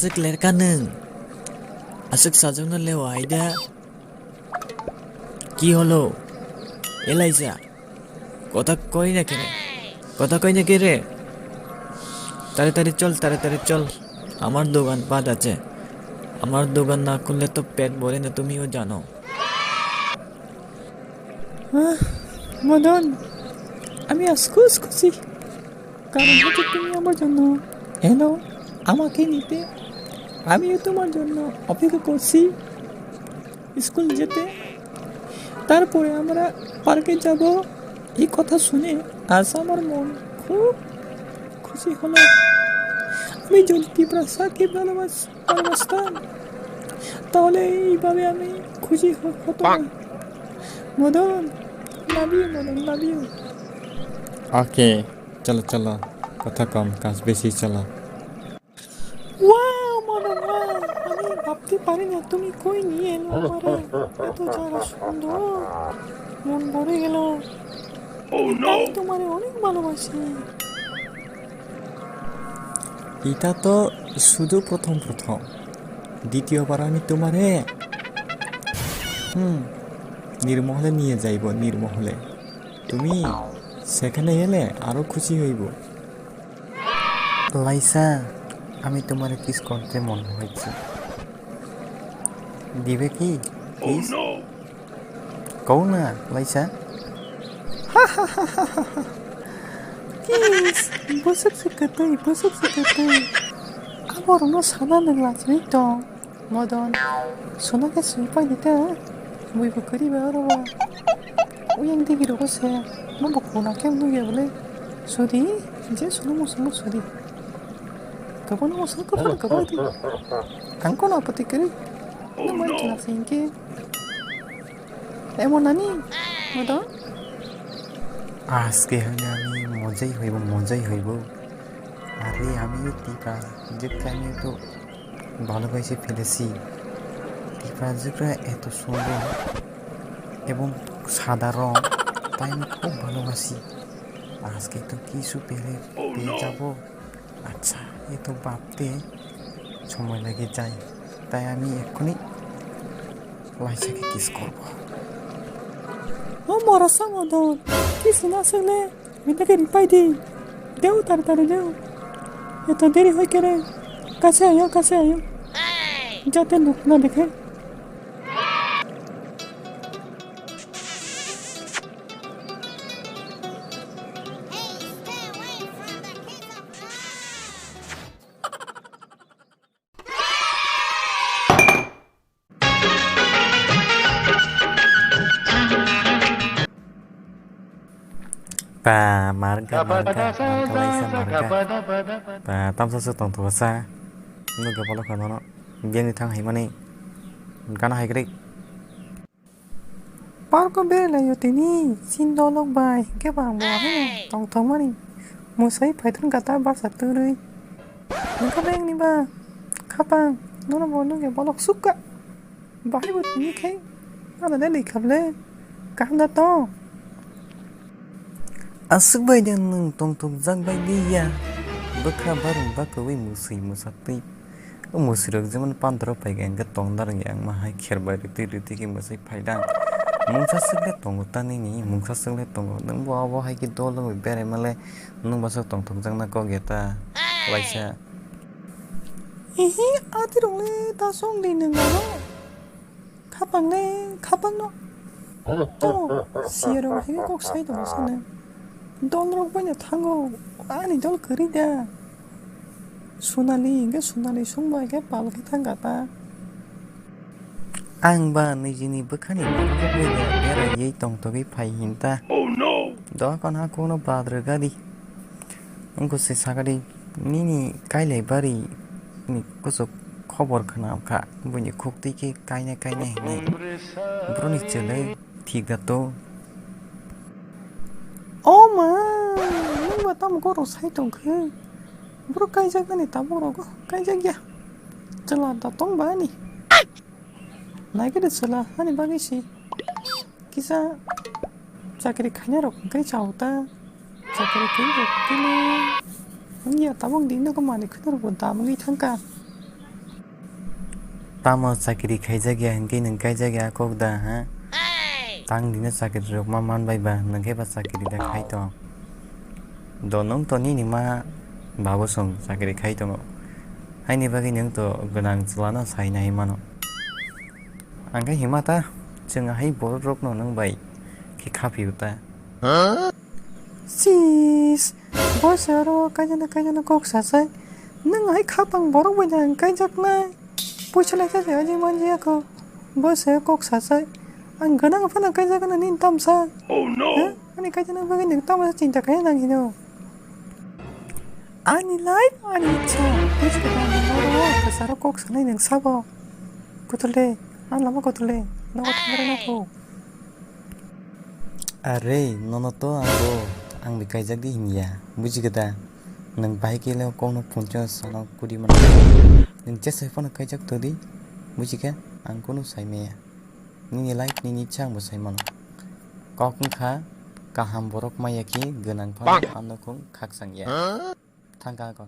asik ler kaneng asik sajongno lewa aida কি হলো ELISA কথা কই না কেন কথা কই না কে রে তাড়াতাড়ি চল আমার দোকান পাট আছে আমার দোকান না খুললে তো পেট ভরে না তুমিও জানো মদন আমি আজকুস খুশি কারণ হচ্ছে তুমি আমার জন্য এলো আমাকে নিতে আমিও তোমার জন্য অপেক্ষা করছি স্কুল যেতে তারপরে আমরা পার্কে যাব এই কথা শুনে আজ আমার মন খুব খুশি হলো আমি যদি ত্রিপুরাকে ভালোবাসতাম তাহলে এইভাবে আমি খুশি হতো মদন লাভ ইউ ওকে চলো কথা কম কাজ বেশি চলো মদন আমি ভাবতে পারি না তুমি কই নিয়ে এলো আমারে এত জায়গা সুন্দর মন ভরে গেল আমি তোমারে অনেক ভালোবাসি এটা তো শুধু প্রথম দ্বিতীয়বার আমি তোমারে নির্মহলে নিয়ে যাইব নির্মহলে তুমি সেখানে এলে আরো খুশি হইব লাইসা আমি তোমারে কিস করতে মন হয়েছে দিবে কি কিস কও না লাইসা kiss busuk sekatay amor no sana ng lasito modon sona ka suipay nita muy bukari ba arawa uyang digiro ko sa mabukuna kem no yable sudi je sono mo sudi kapan mo sono kapan di angko na pati kari no man china sinke emon nani modon আজকে হলে আমি মজাই হইব আরে আমিও ত্রিপুরাজকে আমি তো ভালোবাসে ফেলেছি ত্রিপুরাজকরা এত সুন্দর এবং সাদা রং তাই আমি খুব ভালোবাসি আজকে তো কিছু পেয়ে যাব আচ্ছা এ তো ভাবতে সময় লেগে যায় তাই আমি এক্ষুনি লাইসাকে কিস করবো মরাসা মদন কিস না আসলে মিটাকে রিপাই দি দেও তাড়াতাড়ি দেও এত দেরি হয়ে গেলে কাছে আয়ো যাতে লোক না দেখে marga laisa marga tam sa tong tu sa nu ga bolo khano no biang thang hai mani kana hai gre par ko be la yotini sin dolok bai ke bang bo ha tong thong mani musai phaithun kata bar satu rui nu ka beng ni ba khapang nu no bo nu ge bolok sukka bai bot ni khai ana da li khable kam da to asuk bai den nung tong jang bai dia bakha barung bakwe musatui musirok jeman pandro pai gang ga tong dar yang ma hai kher bai riti ki musai phaidang mungsa sukle tong tani ni mungsa sukle tong nang bo hai ki dol lo bere male nung basok tong jang na ko geta laisa ehi atirole ta song din nang no khapang no to siero he kok sai do sana dolrok banya thango ani dol karida sunali sungba ke palki thangata ang ba ni jini bakhani ko be bera yei tong to gi phai hinta do kon ha ko no badr gadi angko se sagadi ni kailai bari ni koso khobor khana kha buni khokti ke kaine ni broni chele thik da to oma nung ba tam ko ro sai tong khe bro kai jak ni ta bro ko kai jak ya chala ta tong ba ni nai ke chala ani ba gi si kisa chakri khanya ro kai chauta chakri ke ni ya ta bong din no ko mani khur bo ta bang gi thang ka tamo sakiri khaijagya hinki nang kaijagya kokda ha tang dina sakiri rok ma manbai ba nangke ba sakiri da khai to donong to ni ma babo song sakiri khai to haini bagi nang to ganang chlana sai nai mano angka himata जों हाय बर रक no nang bai ki khapi uta sis bosero kajana kok sasai nang hai khapang borok bajang kaijakna puchlai sa aji manji ako bose kok sasai ang ganang phana kaijakna nin tamsa oh no ani kajana bagi ning tamsa cinta kaya nang hino ani lai ani cha puchka nang boro kasaro kok sanai nang sabo kotole an lama kotole no kotole ko are nono to ango ang bikaijak di himya bujigada nang bai ke le kong no puncha sano kudi man nang chesai phana kaijak to di bujiga ang kono sai me ni like ni chang bo sai man kok kha kaham borok maya ki ganang phan ano kong khak sang ya thangka kon